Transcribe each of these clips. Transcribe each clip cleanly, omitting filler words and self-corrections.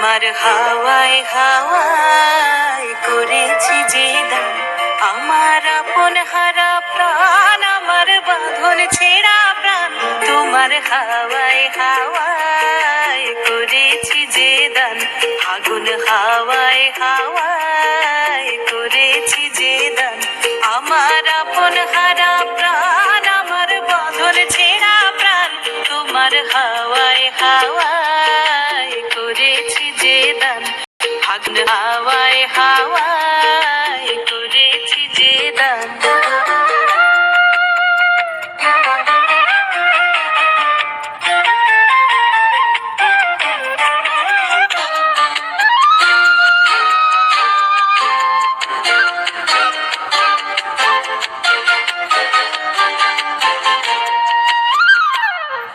তোমার হাওয়ায় হাওয়ায় করেছি যে দান, আমার আপন হারা প্রাণ, আমার বাঁধন ছেঁড়া প্রাণ। তোমার হাওয়ায় হাওয়ায় করেছি যে দান, আগুন হাওয়ায় হাওয়ায় করেছি যে দান, আমার আপন হারা প্রাণ, আমার বাঁধন ছেঁড়া প্রাণ। তোমার হাওয়ায় হাওয়ায় করেছি যে দান, আগুন হাওয়ায় হাওয়ায় করেছি যে দান।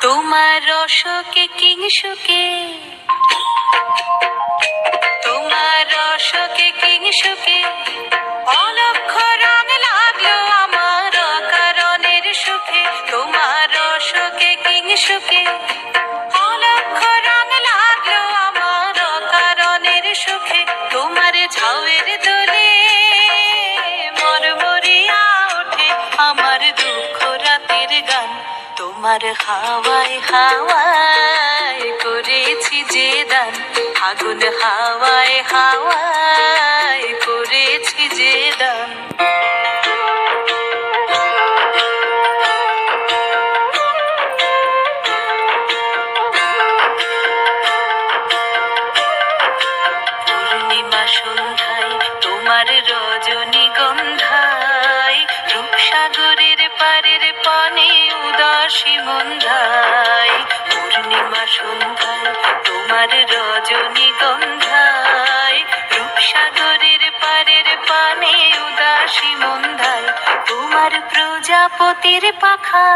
তোমার রসকে কিংসুকে, তোমার রসকে কিংসুকে অলক্ষ রং লাগলো আমার অকারণের সুখে। তোমার রসকে কিংসুকে অলক্ষ রং লাগলো আমার অকারণের সুখে। তোমার ঝাউয়ের দোলে মরমরিয়া ওঠে আমার দুঃখ রাতের গান। তোমার হাওয়ায় হাওয়ায় করেছি যে দান, আগুন হাওয়ায় হাওয়ায় করেছি যে দান। পূর্ণিমা সন্ধ্যায় তোমার রজনীগন্ধায়, রূপসাগরের পারের পানে উদাসী মন্ধায়। পূর্ণিমা সন্ধ্যায় তোমার রজনীগন্ধায়, রূপসাগরের পারের পানে উদাসী মন্ধায়। তোমার প্রজাপতির পাখা,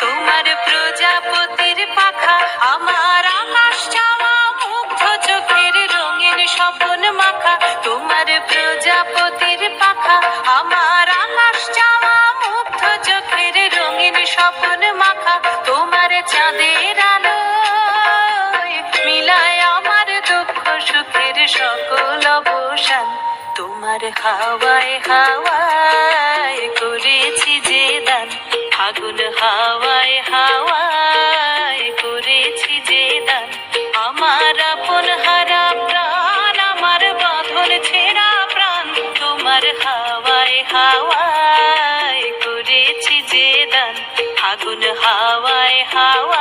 তোমার প্রজাপতির পাখা আমার আকাশ চাওয়া মুগ্ধ চোখের রঙিন স্বপন মাখা। তোমার প্রজাপতির পাখা আমার আকাশ চাওয়া মুগ্ধ চোখের রঙিন স্বপন মাখা। তোমার চাঁদের আলোয় মিলায় আমার দুঃখ সুখের সকল অবসান। তোমার হাওয়ায় হাওয়ায় করেছি যে দান, আগুন হাওয়ায় হাওয়ায় করেছি যে দান, আমার আপন হারা প্রাণ, আমার বাঁধন ছেঁড়া প্রাণ। তোমার হাওয়ায় হাওয়ায় করেছি যে দান, আগুন হাওয়ায় হাওয়ায়